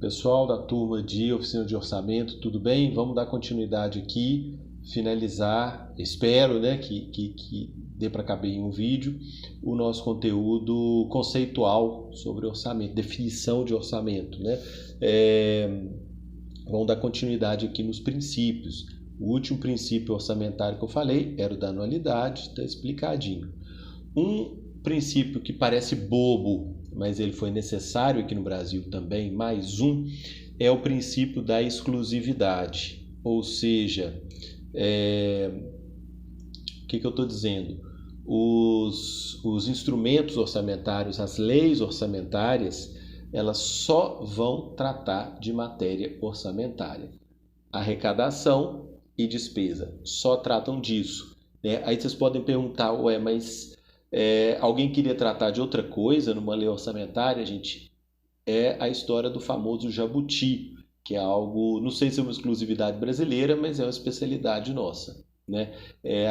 Pessoal da turma de Oficina de Orçamento, tudo bem? Vamos dar continuidade aqui, finalizar, espero, né, que dê para caber em um vídeo, o nosso conteúdo conceitual sobre orçamento, definição de orçamento, né? Vamos dar continuidade aqui nos princípios. O último princípio orçamentário que eu falei era o da anualidade, está explicadinho. Um princípio que parece bobo, mas ele foi necessário aqui no Brasil também, mais um, é o princípio da exclusividade. Ou seja, o que eu estou dizendo? Os instrumentos orçamentários, as leis orçamentárias, elas só vão tratar de matéria orçamentária. Arrecadação e despesa só tratam disso, né? Aí vocês podem perguntar, ué, mas alguém queria tratar de outra coisa numa lei orçamentária, gente? É a história do famoso jabuti, que é algo, não sei se é uma exclusividade brasileira, mas é uma especialidade nossa, né? É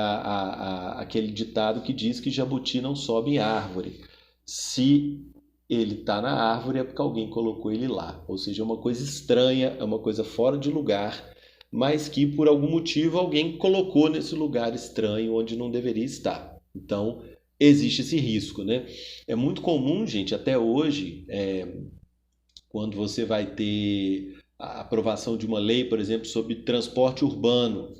aquele ditado que diz que jabuti não sobe em árvore. Se ele está na árvore é porque alguém colocou ele lá. Ou seja, é uma coisa estranha, é uma coisa fora de lugar, mas que por algum motivo alguém colocou nesse lugar estranho onde não deveria estar. Então, existe esse risco, né? É muito comum, gente, até hoje, quando você vai ter a aprovação de uma lei, por exemplo, sobre transporte urbano,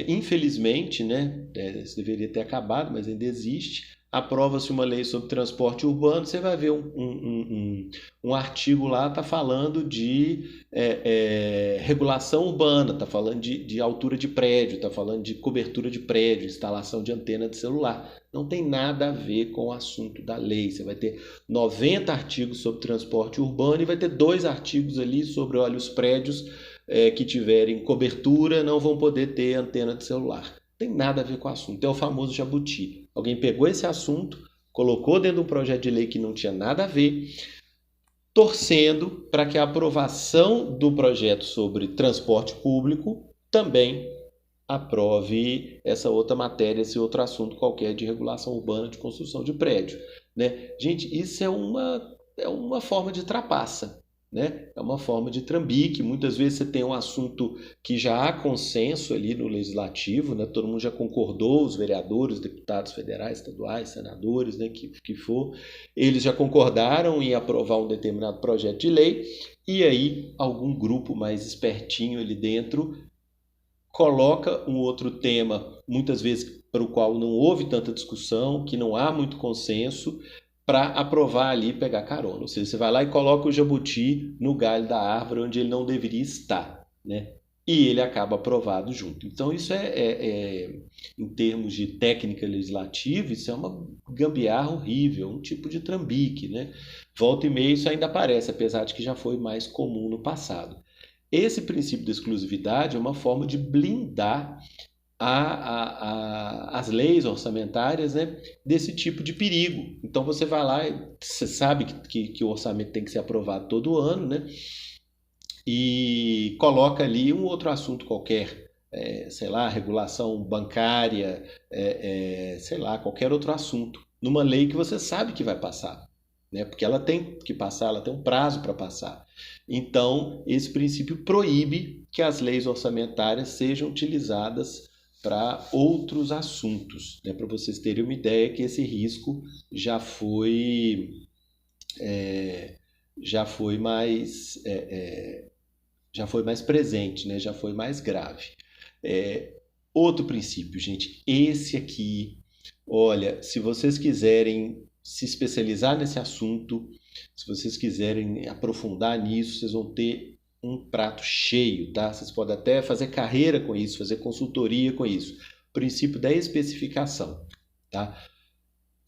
infelizmente, né, isso deveria ter acabado, mas ainda existe. Aprova-se uma lei sobre transporte urbano, você vai ver um artigo lá, está falando de regulação urbana, está falando de altura de prédio, está falando de cobertura de prédio, instalação de antena de celular. Não tem nada a ver com o assunto da lei. Você vai ter 90 artigos sobre transporte urbano e vai ter 2 artigos ali sobre, olha, os prédios que tiverem cobertura não vão poder ter antena de celular. Tem nada a ver com o assunto. É o famoso jabuti. Alguém pegou esse assunto, colocou dentro de um projeto de lei que não tinha nada a ver, torcendo para que a aprovação do projeto sobre transporte público também aprove essa outra matéria, esse outro assunto qualquer de regulação urbana de construção de prédio, né? Gente, isso é uma forma de trapaça, né? É uma forma de trambique. Muitas vezes você tem um assunto que já há consenso ali no legislativo, né? Todo mundo já concordou, os vereadores, deputados federais, estaduais, senadores, né? que for, eles já concordaram em aprovar um determinado projeto de lei, e aí algum grupo mais espertinho ali dentro coloca um outro tema, muitas vezes para o qual não houve tanta discussão, que não há muito consenso, para aprovar ali e pegar carona. Ou seja, você vai lá e coloca o jabuti no galho da árvore onde ele não deveria estar, né? E ele acaba aprovado junto. Então, isso em termos de técnica legislativa, isso é uma gambiarra horrível, um tipo de trambique, né? Volta e meia isso ainda aparece, apesar de que já foi mais comum no passado. Esse princípio da exclusividade é uma forma de blindar as leis orçamentárias, né, desse tipo de perigo. Então você vai lá, você sabe que o orçamento tem que ser aprovado todo ano, né, e coloca ali um outro assunto qualquer, sei lá, regulação bancária, sei lá, qualquer outro assunto, numa lei que você sabe que vai passar, né, porque ela tem que passar, ela tem um prazo para passar. Então, esse princípio proíbe que as leis orçamentárias sejam utilizadas para outros assuntos, né? Para vocês terem uma ideia que esse risco já foi mais presente, né? Já foi mais grave. Outro princípio, gente, esse aqui, olha, se vocês quiserem se especializar nesse assunto, se vocês quiserem aprofundar nisso, vocês vão ter um prato cheio, tá? Vocês podem até fazer carreira com isso, fazer consultoria com isso. Princípio da especificação, tá?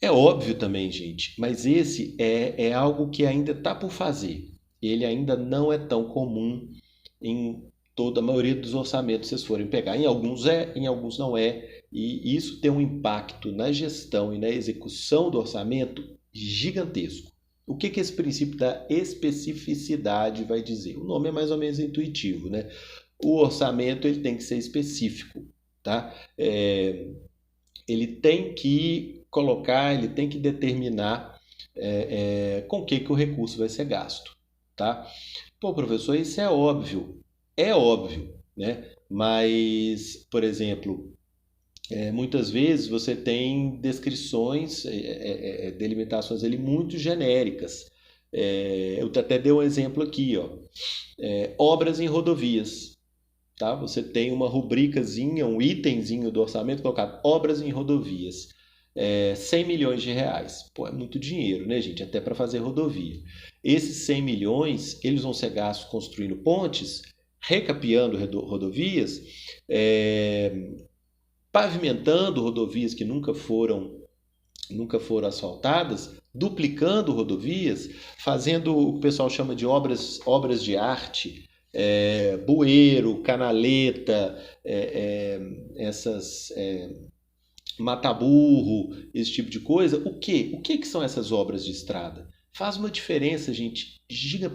É óbvio também, gente, mas esse é algo que ainda está por fazer. Ele ainda não é tão comum em toda a maioria dos orçamentos que vocês forem pegar. Em alguns em alguns não é. E isso tem um impacto na gestão e na execução do orçamento gigantesco. O que esse princípio da especificidade vai dizer? O nome é mais ou menos intuitivo, né? O orçamento ele tem que ser específico, tá? Ele tem que colocar, ele tem que determinar com o que o recurso vai ser gasto. tá? Pô, professor, isso é óbvio, né? Mas, por exemplo, muitas vezes você tem descrições, delimitações ali muito genéricas. Eu até dei um exemplo aqui, ó. Obras em rodovias, tá? Você tem uma rubricazinha, um itemzinho do orçamento colocado, obras em rodovias. 100 milhões de reais. Pô, é muito dinheiro, né, gente? Até para fazer rodovia. Esses 100 milhões, eles vão ser gastos construindo pontes, recapeando rodovias, pavimentando rodovias que nunca foram asfaltadas, duplicando rodovias, fazendo o que o pessoal chama de obras de arte, bueiro, canaleta, essas mata-burro, esse tipo de coisa. O que são essas obras de estrada? Faz uma diferença, gente,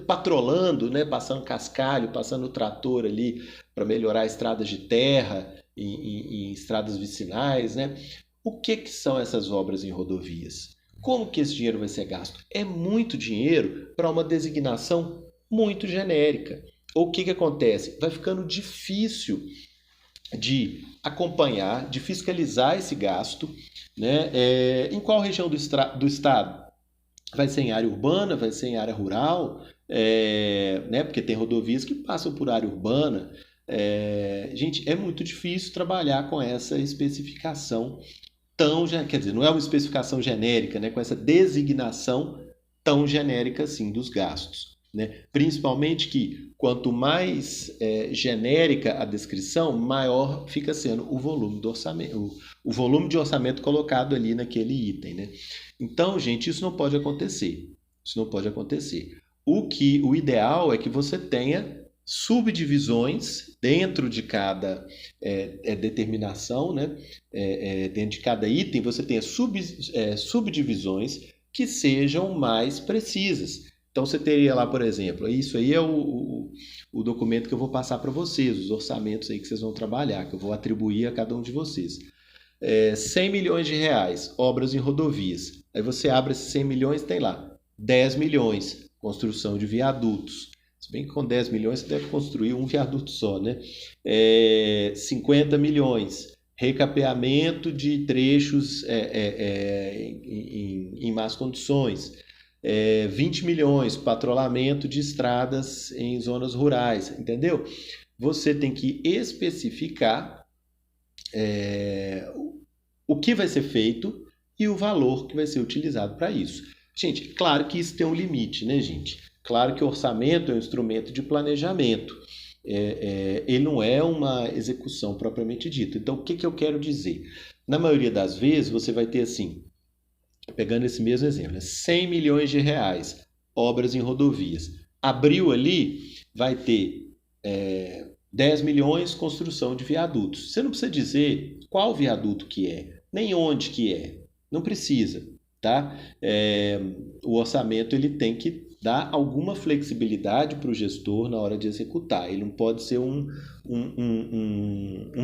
patrolando, né? Passando cascalho, passando o trator ali para melhorar estradas de terra, em estradas vicinais, né? O que são essas obras em rodovias? Como que esse dinheiro vai ser gasto? É muito dinheiro para uma designação muito genérica. O que acontece? Vai ficando difícil de acompanhar, de fiscalizar esse gasto, né? Em qual região do estado? Vai ser em área urbana, vai ser em área rural, né? Porque tem rodovias que passam por área urbana. Gente, é muito difícil trabalhar com essa especificação quer dizer, não é uma especificação genérica, né? Com essa designação tão genérica assim dos gastos. Né? Principalmente que quanto mais genérica a descrição, maior fica sendo o volume do orçamento, o volume de orçamento colocado ali naquele item. Né? Então, gente, isso não pode acontecer. Isso não pode acontecer. O ideal é que você tenha subdivisões dentro de cada determinação, né? Dentro de cada item, você tenha subdivisões que sejam mais precisas. Então, você teria lá, por exemplo, isso aí é o documento que eu vou passar para vocês, os orçamentos aí que vocês vão trabalhar, que eu vou atribuir a cada um de vocês. 100 milhões de reais, obras em rodovias. Aí você abre esses 100 milhões, tem lá 10 milhões, construção de viadutos. Se bem que com 10 milhões você deve construir um viaduto só, né? 50 milhões, recapeamento de trechos em más condições. 20 milhões, patrulhamento de estradas em zonas rurais, entendeu? Você tem que especificar o que vai ser feito e o valor que vai ser utilizado para isso. Gente, claro que isso tem um limite, né, gente? Claro que o orçamento é um instrumento de planejamento. Ele não é uma execução propriamente dita. Então, o que eu quero dizer? Na maioria das vezes, você vai ter assim, pegando esse mesmo exemplo, 100 milhões de reais, obras em rodovias. Abriu ali, vai ter 10 milhões, construção de viadutos. Você não precisa dizer qual viaduto que é, nem onde que é. Não precisa, tá? O orçamento ele tem que dar alguma flexibilidade para o gestor na hora de executar. Ele não pode ser um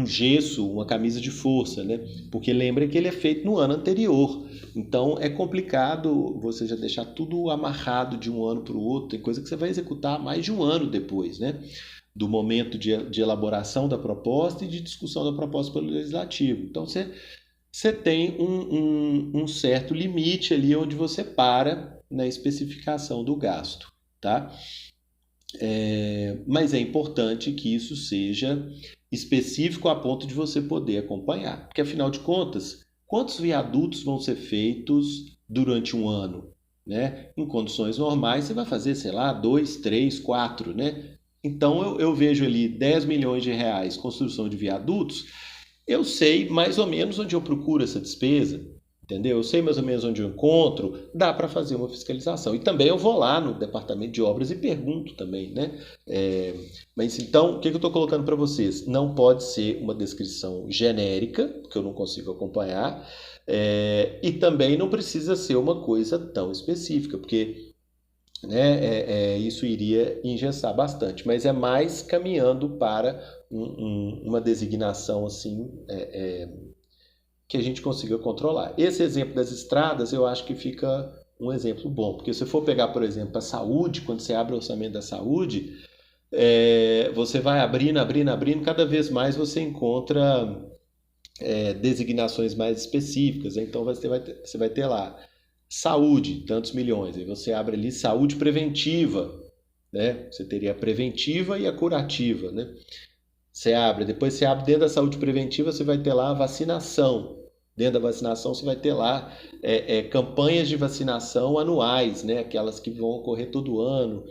gesso, uma camisa de força, né? Porque lembra que ele é feito no ano anterior. Então é complicado você já deixar tudo amarrado de um ano para o outro. Tem coisa que você vai executar mais de um ano depois, né? Do momento de elaboração da proposta e de discussão da proposta pelo legislativo. Então você tem um certo limite ali onde você para na especificação do gasto, tá? Mas é importante que isso seja específico a ponto de você poder acompanhar, porque afinal de contas, quantos viadutos vão ser feitos durante um ano? Né? Em condições normais, você vai fazer, sei lá, 2, 3, 4, né? Então eu vejo ali 10 milhões de reais construção de viadutos, eu sei mais ou menos onde eu procuro essa despesa, entendeu? Eu sei mais ou menos onde eu encontro, dá para fazer uma fiscalização. E também eu vou lá no departamento de obras e pergunto também, né? Mas então, o que eu estou colocando para vocês? Não pode ser uma descrição genérica, porque eu não consigo acompanhar, e também não precisa ser uma coisa tão específica, porque né, isso iria engessar bastante, mas é mais caminhando para uma designação assim que a gente consiga controlar. Esse exemplo das estradas eu acho que fica um exemplo bom, porque se você for pegar, por exemplo, a saúde, quando você abre o orçamento da saúde, você vai abrindo, abrindo, abrindo, cada vez mais você encontra designações mais específicas. Então você vai ter lá saúde, tantos milhões. Aí você abre ali saúde preventiva, né? Você teria a preventiva e a curativa, né? Depois você abre dentro da saúde preventiva, você vai ter lá a vacinação. Dentro da vacinação, você vai ter lá campanhas de vacinação anuais, né? Aquelas que vão ocorrer todo ano,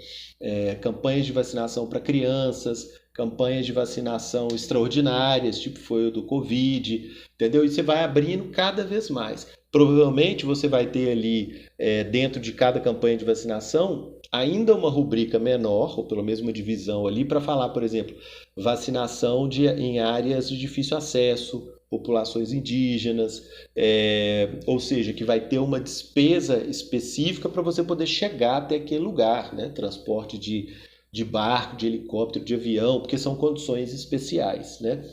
campanhas de vacinação para crianças, campanhas de vacinação extraordinárias, tipo foi o do Covid, entendeu? E você vai abrindo cada vez mais. Provavelmente você vai ter ali, dentro de cada campanha de vacinação, ainda uma rubrica menor, ou pelo menos uma divisão ali, para falar, por exemplo, vacinação em áreas de difícil acesso, populações indígenas, ou seja, que vai ter uma despesa específica para você poder chegar até aquele lugar, né? Transporte de barco, de helicóptero, de avião, porque são condições especiais, né?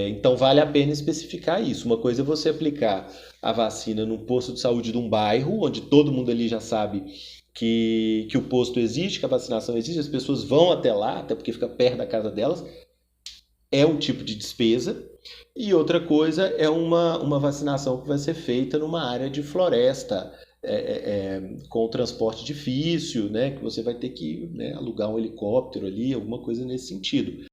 Então vale a pena especificar isso. Uma coisa é você aplicar a vacina num posto de saúde de um bairro, onde todo mundo ali já sabe que o posto existe, que a vacinação existe, as pessoas vão até lá, até porque fica perto da casa delas, é um tipo de despesa. E outra coisa é uma vacinação que vai ser feita numa área de floresta, com transporte difícil, né, que você vai ter que, né, alugar um helicóptero ali, alguma coisa nesse sentido.